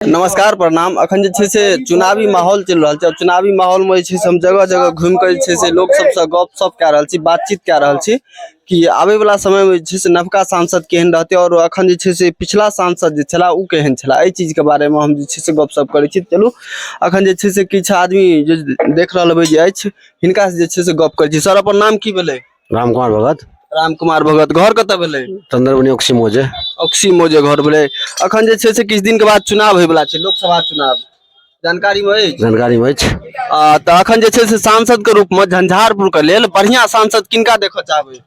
नमस्कार प्रणाम। अखन जे छे से चुनावी माहौल चल रहा है। चुनावी माहौल में हम जगह जगह घूम कर लोग सबसे गपशप कह रहा छी, बातचीत कह रहा छी कि आवे वाला समय में से नवका सांसद केहन रहते और अखन जे से पिछला सांसद जे छला उ केहन छला, एहि चीज के बारे में हम जे से गपशप करै छी। चलू अखन जे से किछ आदमी जे देख रहल बे जे अछि हिनका से गप करै छी। सर अपन नाम की भेलै? रामकुमार भगत। रामकुमार भगत। घर कत भेलै? चंद्रमणि ओक्सी मोजे। ओक्सी मोजे घर भेलै। अखन जे से किछ दिन के बाद चुनाव होय वाला छै, लोकसभा चुनाव, जानकारी में अछि? जानकारी में अछि। तो अखन जे से सांसद के रूप में झंझारपुर के लेल बढ़िया सांसद किनका देखऽ चाहबै?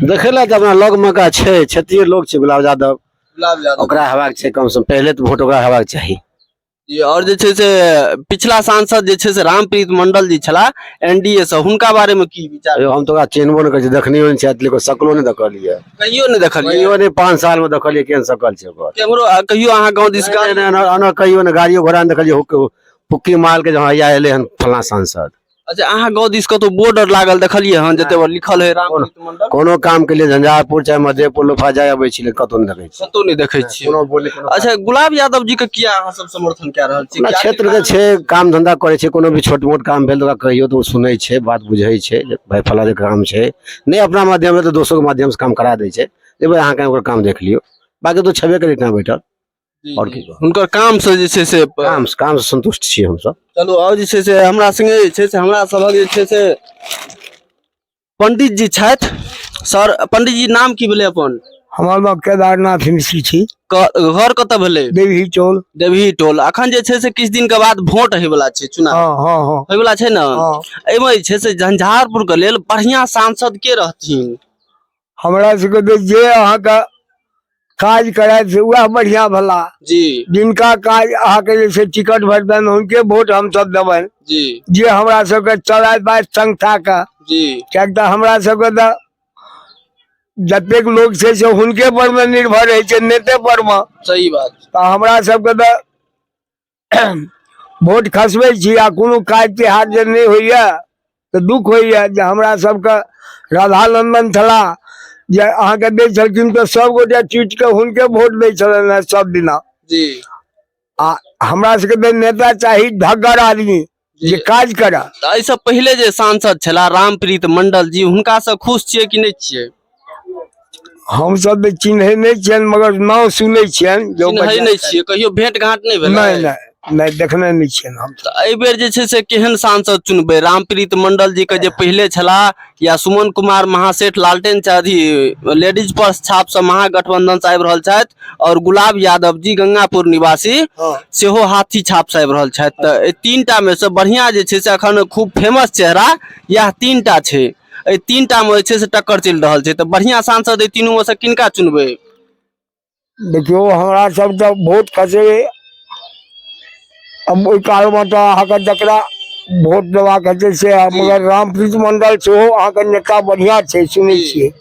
देखे ला अपना लग में का छै, क्षेत्रीय लोग छै गुलाब यादव। गुलाब यादव ओकरा हेबाक छै, कम से कम पहले तो वोट ओकरा हेबाक चाहिए। और जे से पिछला सांसद जे से रामप्रीत मंडल जी छला एनडीए से, हुनका बारे में की विचार? हम तो चिन्हबो नहीं कर, देखनियो नहीं चाहत, लेकिन सकलो नहीं देखलिए। कहियो नहीं देखलिए? कहियो नहीं, 5 साल में देखलिए केहन सकल छै ओकर। केमरो कहियो अहाँ गांव दिस कहियो नहीं, गाड़ियों घोड़ा नहीं देखलिए। पुक्की माल के जहां एले हन फला सांसद। अच्छा, अहाँ गांव दिस कतो बोर्डर लागल देखलिए हन जते पर लिखल है रामप्रीत मंडल? कोनो काम के लिए झंझारपुर चाहे मधेपुर लोफा जाय आबै छी, कतो नहीं देखै छी। कतो नहीं देखै छी। अच्छा, गुलाब यादव जी के किया अहाँ सब समर्थन कय रहल छी? क्षेत्र के छे, काम धंधा करे छे, कोनो भी छोट मोट काम भेल तो कहियो तो सुनै छे, बात बुझै छे, भाई फला के काम छे। नहीं अपना माध्यम से तो दोस्तों के माध्यम से काम करा दे छे। भाई अहाँ के ओकर काम देख लियो, बाकी तो छबे करे इतना बैठल। और की हुनकर काम से जे से काम से संतुष्ट छी हम सब। चलो और जे से हमरा संगे जे से हमरा सबक जे से पंडित जी छथि। सर पंडित जी नाम की भेले अपन? हमार नाम केदारनाथ मिश्री छी। घर कत भेले? देवी टोल। देवी टोल। अखन जे से किछ दिन के बाद वोट होय वाला छै, चुनाव होय वाला छै ना। एमे जे से झंझारपुर के लेल बढ़िया सांसद के रहथिन? हमरा सबके जे अहाँ का काज करे से वह बढ़िया भला जी। जिनका काज अहाँ के जैसे टिकट भर देन उनके वोट हम सब देबन जी। जे हमरा सबके चलाय बाय संस्था का जी, क्या हमरा सबके जतेक लोग से हुनके पर में निर्भर है छै, नेते पर में। सही बात। तो हमरा सबके वोट खसबै छी आ कोनो काज त्योहार जे नहीं होइया तो दुख होइया। जे हमरा सबके राधानंदन छला जे अहाँ के दे छलखिन तो सब गोटे चीट के हुनके वोट दे छलन सब दिना जी। आ हमरा सबके नेता चाहिए ढग्गर आदमी जे काज करे। एहि सब पहले जे सांसद छला रामप्रीत मंडल जी, हुनका से खुश छियै कि नहीं छियै? हम सब चिन्हे नहीं छियन, मगर नाम सुनै छियन। चिन्है नहीं छियै, कहियो भेंट घाट नहीं भेलै? नहीं नहीं नहीं, देखने नहीं छियन हम। तो एहि बेर जे से केहन सांसद चुनबे? रामप्रीत मंडल जी के जे पहले छला, या सुमन कुमार महासेठ लालटेन चाधी लेडीज पर्स छाप से महागठबंधन से आबि रहल छथि, और गुलाब यादव जी गंगापुर निवासी सेहो हाथी छाप से आबि रहल छथि। तो तीनटा में से बढ़िया जे से अखन खूब फेमस चेहरा यह तीनटा छै। ए तीनटा में से टक्कर चल रहल छै, तो बढ़िया सांसद तीनों में से किनका चुनबे? देखियो हमरा सब तो वोट खसे, अब ओइ काल में तो अहाँ के जकरा वोट देवा के से, मगर रामप्रीत मंडल से अहाँ के नेता बढ़िया छै, सुनै छियै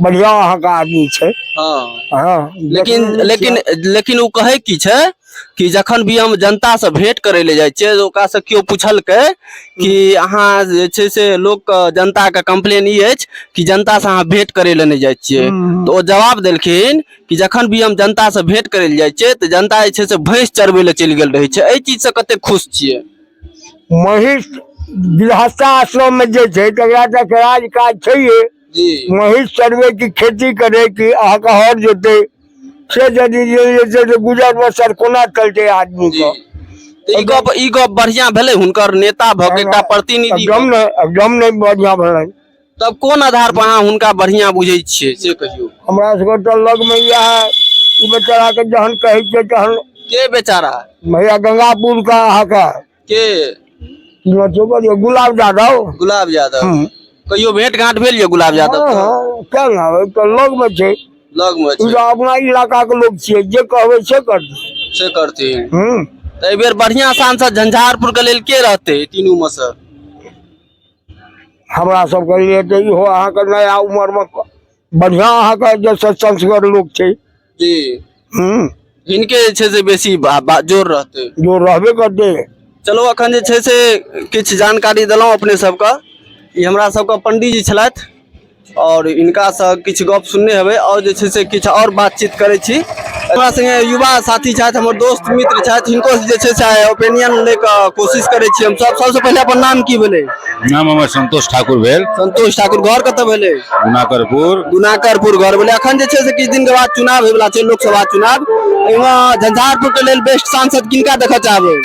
बढ़िया अहाँ का आदमी छै। हाँ, लेकिन वो कहे की छै कि जखन भी हम जनता से भेंट करे ले जाय छियै, ओकरा से क्यों पूछलकै कि अहाँ जे छै से लोग जनता के कंप्लेन ई अछि कि जनता से अहाँ भेंट करे ले नहीं जाय छियै, तो वो जवाब देलखिन कि जखन भी हम जनता से भेंट करे ले जाय छियै तो जनता जे छै से भैंस चरबै ले चलि गेल रहै छै। एहि चीज से कते खुश छियै? महिष गृहस्थाश्रम में जे छै तकरा तक राज काज छैहे जी। महिष चरबै की खेती करे की अहाँ का हर जोते से यदि गुजर बसर कोना चलते आदमी को? ई गप बढ़िया भेलै हुनकर नेता भ के एकटा प्रतिनिधि? एकदम नहीं बढ़िया भेलै। तब कोन आधार पर अहाँ हुनका बढ़िया बुझै छियै से कहियो? हमरा सबके तो लग में यह बेचारा के जहन कहै छै तहन। के बेचारा? भैया गंगापुर का अहाँ का के गुलाब यादव। गुलाब यादव। कहियो भेंट घाट भेल ये गुलाब यादव? क्या ना तो लग में छै। लग में छै। अपना इलाका के लोग छियै, जे कहबै से करथिन। तो एहि बेर बढ़िया सांसद झंझारपुर के लेल के रहते तीनों में से? हमरा सब के लिए तो इहो अहाँ के नया उम्र में बढ़िया अहाँ के जे संस्कार लोग छै जी। इनके जे छै से बेसी जोर रहते? जोर रहबे करते। चलो अखन जे छै से किछ जानकारी देलौं अपने सबके। ई हमरा सबके पंडित जी छलथि और इनका से किछ गप सुनने हेबै, और जे छै से किछ और बातचीत करै छी। हमरा संगे युवा साथी छथि, हमर दोस्त मित्र छथि, हिनको जे छै से ओपिनियन ले के कोशिश करै छी हम सब। सबसे पहले अपन नाम की भेलै? नाम हमर संतोष ठाकुर भेल, संतोष ठाकुर। घर कतऽ भेलै? गुनाकरपुर। गुनाकरपुर घर भेलै। अखन जे छै से किछु दिन के बाद चुनाव होय वाला छै, लोकसभा चुनाव। एहिमे झंझारपुर के लेल बेस्ट सांसद किनका देखऽ चाहबै?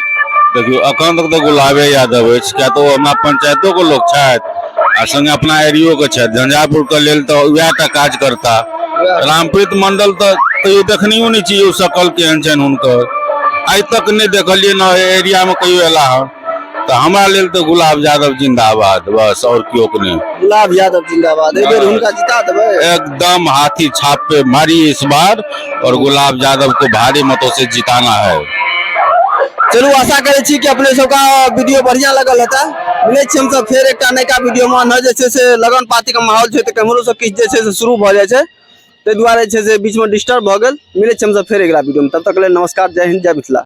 देखियो अखन तक तो गुलाबे यादव अछि, क्या तो हमरा पंचायतो के लोग छथि आ संगे अपना एरियो के छथि। झंझारपुर के लेल तो वएह टा काज करता। रामप्रीत मंडल तो कहियो देखनियो नहीं चाहिए सकल केहन छनि हुनकर, आइ तक नहीं देखलिए ना एरिया में कहियो एला हन। तो हमरा लेल तो गुलाब यादव जिंदाबाद, बस और क्यों नहीं। गुलाब यादव जिंदाबाद। एक बेर हुनका जिता देबै? एकदम हाथी छाप पे मारी इस बार, और गुलाब यादव को भारी मतों से जिताना है। चलू आशा करै छी कि अपने सबका वीडियो बढ़िया लगल हेतै। मिलै छी हमसब फेर एकटा नयका वीडियो में। न जे छै से लगन पाती के माहौल छै तऽ केम्हरो से किछु जे छै से शुरू भऽ जाइ छै, ताहि दुआरे छै से बीच में डिस्टर्ब भऽ गेल। मिलै छी हमसब फेर अगिला वीडियो में। तब तक लेल नमस्कार, जय हिंद, जय मिथिला।